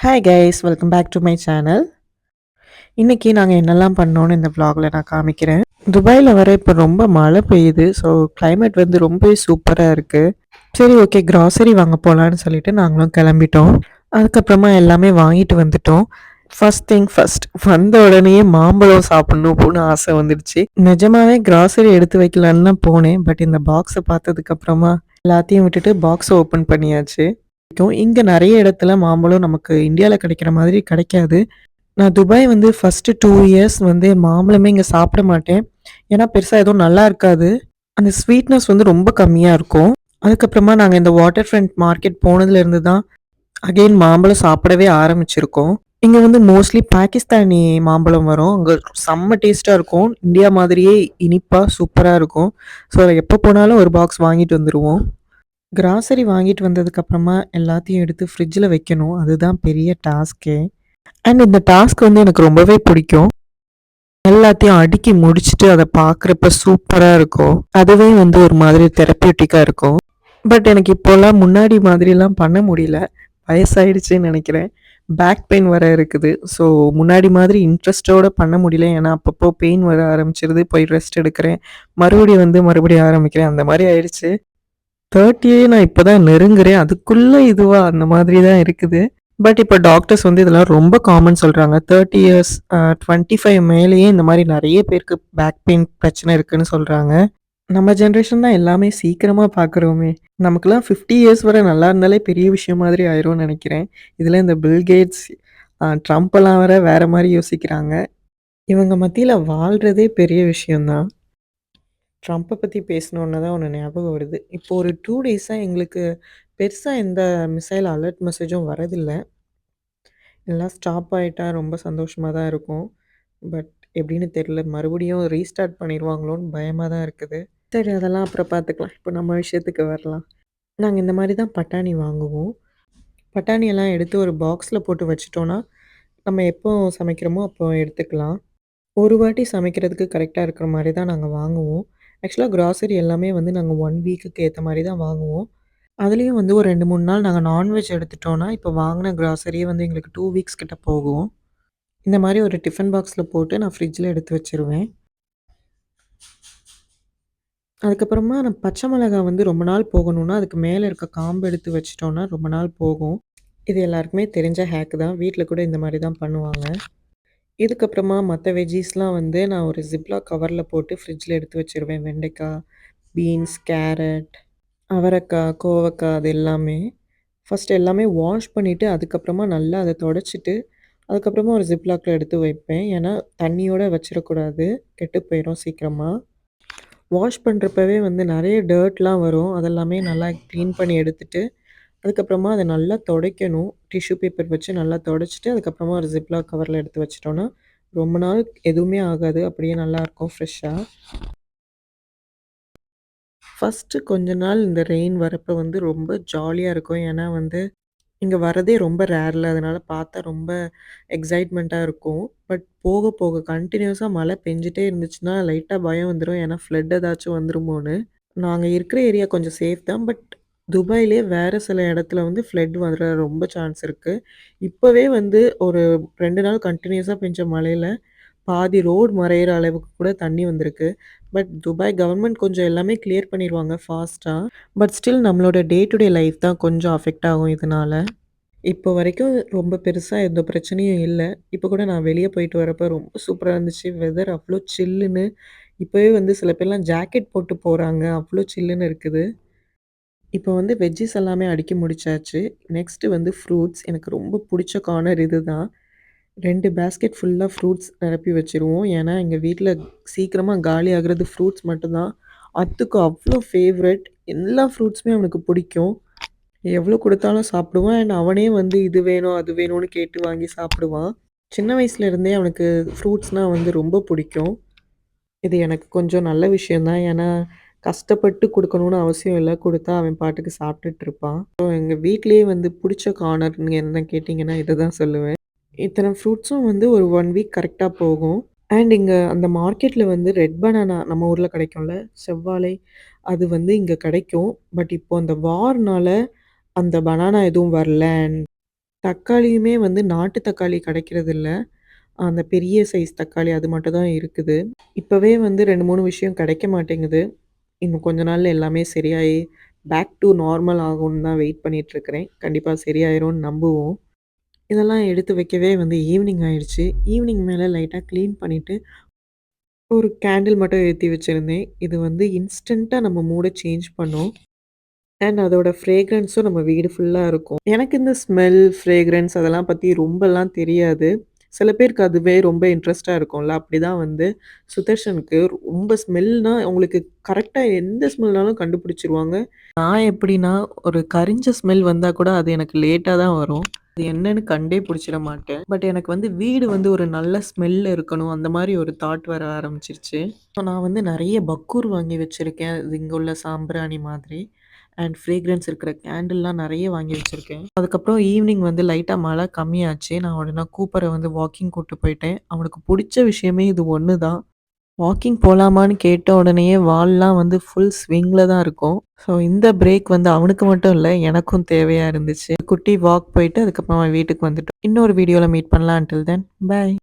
Hi guys, welcome back to my channel. இன்னைக்கு நாங்கள் என்னெல்லாம் பண்ணோன்னு இந்த vlogல நான் காமிக்கிறேன். துபாயில் வர இப்போ ரொம்ப மழை பெய்யுது. ஸோ climate வந்து ரொம்பவே சூப்பராக இருக்குது. சரி, ஓகே, கிராசரி வாங்க போகலான்னு சொல்லிட்டு நாங்களும் கிளம்பிட்டோம். அதுக்கப்புறமா எல்லாமே வாங்கிட்டு வந்துட்டோம். ஃபர்ஸ்ட் திங் ஃபர்ஸ்ட், வந்த உடனேயே மாம்பழம் சாப்பிடணும்னு ஆசை வந்துடுச்சு. நிஜமாவே கிராசரி எடுத்து வைக்கலான்னு தான் போனேன். பட் இந்த பாக்ஸை பார்த்ததுக்கப்புறமா எல்லாத்தையும் விட்டுட்டு பாக்ஸை ஓப்பன் பண்ணியாச்சு. இங்க நெறைய இடத்துல மாம்பழம் நமக்கு இந்தியால கிடைக்கிற மாதிரி கிடைக்காது. நான் துபாய் வந்து ஃபர்ஸ்ட்டு 2 இயர்ஸ் வந்து மாம்பழமே இங்க சாப்பிட மாட்டேன். ஏன்னா பெருசா எதுவும் நல்லா இருக்காது. அந்த ஸ்வீட்னஸ் வந்து ரொம்ப கம்மியா இருக்கும். அதுக்கப்புறமா நாங்க இந்த வாட்டர் ஃப்ரண்ட் மார்க்கெட் போனதுலேருந்து தான் அகைன் மாம்பழம் சாப்பிடவே ஆரம்பிச்சிருக்கோம். இங்க வந்து மோஸ்ட்லி பாகிஸ்தானி மாம்பழம் வரும். அங்க செம்ம டேஸ்ட்டா இருக்கும். இந்தியா மாதிரியே இனிப்பா சூப்பரா இருக்கும். ஸோ எப்போ போனாலும் ஒரு பாக்ஸ் வாங்கிட்டு வந்துருவோம். கிராசரி வாங்கிட்டு வந்ததுக்கப்புறமா எல்லாத்தையும் எடுத்து ஃப்ரிட்ஜில் வைக்கணும். அதுதான் பெரிய டாஸ்க்கே. அண்ட் இந்த டாஸ்க் வந்து எனக்கு ரொம்பவே பிடிக்கும். எல்லாத்தையும் அடுக்கி முடிச்சுட்டு அதை பார்க்குறப்ப சூப்பராக இருக்கும். அதுவே வந்து ஒரு மாதிரி தெரப்பியூட்டிக்காக இருக்கும். பட் எனக்கு இப்போல்லாம் முன்னாடி மாதிரிலாம் பண்ண முடியல. வயசாயிடுச்சுன்னு நினைக்கிறேன். பேக் பெயின் வர இருக்குது. ஸோ முன்னாடி மாதிரி இன்ட்ரெஸ்ட்டோட பண்ண முடியல. ஏன்னா அப்பப்போ பெயின் வர ஆரம்பிச்சிருது. போய் ரெஸ்ட் எடுக்கிறேன். மறுபடியும் ஆரம்பிக்கிறேன். அந்த மாதிரி ஆயிடுச்சு. 30யே நான் இப்ப தான் நெருங்குறேன். அதுக்குள்ள இதுவா? அந்த மாதிரி தான் இருக்குது. பட் இப்ப டாக்டர்ஸ் வந்து இதெல்லாம் ரொம்ப காமன் சொல்றாங்க. 30 இயர்ஸ் 25 மேலேயே இந்த மாரி நெறைய பேருக்கு பேக் பெயின் பிரச்சனை இருக்குன்னு சொல்றாங்க. நம்ம ஜெனரேஷன் தான் எல்லாமே சீக்கிரமா பார்க்குறோமே. நமக்கெல்லாம் 50 இயர்ஸ் வரை நல்லா இருந்தாலே பெரிய விஷயம் மாதிரி ஆயிரும்னு நெனைக்கிறேன். இதுல இந்த பில் கேட்ஸ், ட்ரம்ப் எல்லாம் வேற மாரி யோசிக்கிறாங்க. இவங்க மத்தியில வாழ்றதே பெரிய விஷயம் தான். ட்ரம்ப்ப பத்தி பேசினோன தான் ஒண்ணு ஞாபகம் வருது. இப்போ ஒரு 2 டேஸா எங்களுக்கு பெருசா எந்த மிசைல் அலர்ட் மெசேஜும் வரதில்ல. எல்லாம் ஸ்டாப் ஆயிட்டா ரொம்ப சந்தோஷமா தான் இருக்கும். பட் எப்படின்னு தெரியல. மறுபடியும் ரீஸ்டார்ட் பண்ணிருவாங்களோன்னு பயமா தான் இருக்குது. சரி, அதெல்லாம் அப்புறம் பார்த்துக்கலாம். இப்போ நம்ம விஷயத்துக்கு வரலாம். நாங்க இந்த மாரி தான் பட்டாணி வாங்குவோம். பட்டாணி எல்லாம் எடுத்து ஒரு பாக்ஸ்ல போட்டு வச்சுட்டோம்னா, நம்ம எப்போ சமைக்கிறோமோ அப்போ எடுத்துக்கலாம். ஒரு வாட்டி சமைக்கிறதுக்கு கரெக்ட்டா இருக்கிற மாரி தான் நாங்க வாங்குவோம். ஆக்சுவலா கிராசரி எல்லாமே வந்து நாங்க 1 வீக்குக்கு ஏத்த மாரி தான் வாங்குவோம். அதுலயும் வந்து ஒரு 2, 3 நாள் நாங்க நான்வெஜ் எடுத்துட்டோம்னா, இப்ப வாங்குன கிராசரியே வந்து எங்களுக்கு 2 வீக்ஸ் கிட்ட போகும். இந்த மாரி ஒரு டிஃபன் பாக்ஸ்ல போட்டு நான் ஃப்ரிட்ஜ்ல எடுத்து வச்சுருவேன். அதுக்கப்புறமா நான் பச்சை மிளகா வந்து ரொம்ப நாள் போகணும்னா, அதுக்கு மேல இருக்க காம்பு எடுத்து வச்சுட்டோம்னா ரொம்ப நாள் போகும். இது எல்லாருக்குமே தெரிஞ்ச ஹேக் தான். வீட்ல கூட இந்த மாரி தான் பண்ணுவாங்க. இதுக்கப்புறமா மத்த வெஜ்ஜீஸ்லாம் வந்து நான் ஒரு ஜிப்லாக் கவர்ல போட்டு ஃப்ரிட்ஜ்ல எடுத்து வச்சுருவேன். வெண்டைக்காய், பீன்ஸ், கேரட், அவரைக்காய், கோவக்காய் அது எல்லாமே. ஃபர்ஸ்ட் எல்லாமே வாஷ் பண்ணிட்டு, அதுக்கப்புறமா நல்லா அத தொடச்சிட்டு, அதுக்கப்புறமா ஒரு ஜிப்லாக்ல எடுத்து வைப்பேன். ஏன்னா, தண்ணியோட வச்சிடக்கூடாது. கெட்டு போயிரும் சீக்கிரமா. வாஷ் பண்றப்பவே வந்து நெறைய டர்ட்லாம் வரும். அதெல்லாமே நல்லா கிளீன் பண்ணி எடுத்துட்டு, அதுக்கப்புறமா அத நல்லா தொடைக்கணும். டிஷ்யூ பேப்பர் வச்சு நல்லா தொடச்சுட்டு, அதுக்கப்புறமா ஒரு ஜிப்லாக் கவர்ல எடுத்து வச்சுட்டோம்னா, ரொம்ப நாள் எதுவுமே ஆகாது. அப்படியே நல்லாருக்கும் ஃப்ரெஷ்ஷா. ஃபர்ஸ்ட்டு கொஞ்ச நாள் இந்த ரெயின் வரப்ப வந்து ரொம்ப ஜாலியா இருக்கும். ஏன்னா வந்து இங்க வரதே ரொம்ப ரேர்ல. அதனால பார்த்தா ரொம்ப எக்ஸைட்மெண்ட்டா இருக்கும். பட் போக போக கன்டினியூஸா மழை பெஞ்சுட்டே இருந்துச்சுன்னா, லைட்டா பயம் வந்துரும். ஏன்னா ஃப்ளட் ஏதாச்சும் வந்துருமோன்னு. நாங்க இருக்கிற ஏரியா கொஞ்சம் சேஃப் தான். பட் துபாய்லயே வேற சில இடத்துல வந்து ஃப்ளட் வர ரொம்ப சான்ஸ் இருக்கு. இப்பவே வந்து ஒரு 2 நாள் கன்டினியூஸா பெஞ்ச மழையில பாதி ரோடு மறையிற அளவுக்கு கூட தண்ணி வந்திருக்கு. பட் துபாய் கவர்மெண்ட் கொஞ்சம் எல்லாமே கிளியர் பண்ணிருவாங்க ஃபாஸ்ட்டா. பட் ஸ்டில் நம்மளோட டே டு டே லைஃப் தான் கொஞ்சம் அஃபெக்ட் ஆகும் இதனால. இப்போ வரைக்கும் ரொம்ப பெருசா எந்த பிரச்சனையும் இல்ல. இப்போ கூட நான் வெளிய போயிட்டு வரப்ப ரொம்ப சூப்பரா இருந்துச்சு. வெதர் அவ்ளோ சில்லுன்னு. இப்பவே வந்து சில பேர்லாம் ஜாக்கெட் போட்டு போறாங்க. அவ்ளோ சில்லுன்னு இருக்குது. இப்போ வந்து வெஜ்ஜீஸ் எல்லாமே அடுக்கி முடிச்சாச்சு. நெக்ஸ்ட்டு வந்து ஃப்ரூட்ஸ். எனக்கு ரொம்ப புடிச்ச கார்னர் இதுதான். 2 பேஸ்கெட் ஃபுல்லா ஃப்ரூட்ஸ் நிரப்பி வச்சுருவோம். ஏன்னா, எங்க வீட்ல சீக்கிரமா காலி ஆகுறது ஃப்ரூட்ஸ் மட்டும்தான். அத்துக்கு அவ்ளோ ஃபேவரைட். எல்லா ஃப்ரூட்ஸுமே அவனுக்கு பிடிக்கும். எவ்வளோ குடுத்தாலும் சாப்பிடுவான். அண்ட் அவனே வந்து இது வேணும், அது வேணும்னு கேட்டு வாங்கி சாப்பிடுவான். சின்ன வயசுல இருந்தே அவனுக்கு ஃப்ரூட்ஸ்னா வந்து ரொம்ப பிடிக்கும். இது எனக்கு கொஞ்சம் நல்ல விஷயம் தான். ஏன்னா, கஷ்டப்பட்டு குடுக்கணும்னு அவசியம் இல்ல. குடுத்தா அவன் பாட்டுக்கு சாப்பிட்டுட்டு இருப்பான். எங்க வீட்லயே வந்து புடிச்ச கார்னர்ன்னு என்ன கேட்டீங்கன்னா, இத தான் சொல்லுவேன். இத்தன ஃப்ரூட்ஸும் வந்து ஒரு 1 வீக் கரெக்ட்டா போகும். அண்ட் இங்க அந்த மார்க்கெட்ல வந்து ரெட் பனானா நம்ம ஊர்ல கிடைக்கும்ல, செவ்வாழை. அது வந்து இங்க கிடைக்கும். பட் இப்போ அந்த வார்னால அந்த பனானா எதுவும் வரல. அண்ட் தக்காளியுமே வந்து நாட்டு தக்காளி கிடைக்கிறதில்ல. அந்த பெரிய சைஸ் தக்காளி அது மட்டும் தான் இருக்குது. இப்பவே வந்து 2, 3 விஷயம் கிடைக்க மாட்டேங்குது. இன்னும் கொஞ்ச நாள்ல எல்லாமே சரியாயி, பேக் டூ நார்மல் ஆகும்னு தான் வெயிட் பண்ணிட்டுருக்கிறேன். கண்டிப்பா சரியாயிரும்னு நம்புவோம். இதெல்லாம் எடுத்து வைக்கவே வந்து ஈவினிங் ஆயிடுச்சு. ஈவினிங் மேல லைட்டா கிளீன் பண்ணிட்டு, ஒரு கேண்டில் மட்டும் ஏத்தி வச்சிருந்தேன். இது வந்து இன்ஸ்டன்ட்டா நம்ம மூட சேஞ்ச் பண்ணும். அண்ட் அதோட ஃப்ரேக்ரன்ஸும் நம்ம வீடு ஃபுல்லா இருக்கும். எனக்கு இந்த ஸ்மெல், ஃப்ரேக்ரன்ஸ் அதெல்லாம் பத்தி ரொம்பலாம் தெரியாது. சில பேருக்கு அதுவே ரொம்ப இன்ட்ரெஸ்ட்டா இருக்கும்ல. அப்படிதான் வந்து சுதர்ஷனுக்கு ரொம்ப ஸ்மெல்னா அவங்களுக்கு கரெக்ட்டா எந்த ஸ்மெல்னாலும் கண்டுபிடிச்சுருவாங்க. நான் எப்படின்னா, ஒரு கரிஞ்ச ஸ்மெல் வந்தா கூட அது எனக்கு லேட்டா தான் வரும். அது என்னன்னு கண்டே பிடிச்சிட மாட்டேன். பட் எனக்கு வந்து வீடு வந்து ஒரு நல்ல ஸ்மெல்ல இருக்கணும். அந்த மாரி ஒரு தாட் வர ஆரம்பிச்சுருச்சு. நான் வந்து நெறைய பக்கூர் வாங்கி வச்சிருக்கேன். அது இங்க உள்ள சாம்பிராணி மாதிரி. அண்ட் ஃப்ரேக்ரன்ஸ் இருக்கிற கேண்டில்லாம் நெறைய வாங்கி வச்சிருக்கேன். அதுக்கப்புறம் ஈவினிங் வந்து லைட்டா மழை கம்மியாச்சு. நான் உடனே கூப்பர வந்து வாக்கிங் கூட்டு போயிட்டேன். அவனுக்கு புடிச்ச விஷயமே இது ஒண்ணு தான். வாக்கிங் போலாமான்னு கேட்ட உடனேயே வால்லாம் வந்து ஃபுல் ஸ்விங்ல தான் இருக்கும். ஸோ இந்த பிரேக் வந்து அவனுக்கு மட்டும் இல்ல, எனக்கும் தேவையா இருந்துச்சு. குட்டி வாக் போயிட்டு அதுக்கப்புறமா வீட்டுக்கு வந்துட்டோம். இன்னொரு வீடியோல மீட் பண்ணலாம். Until then by.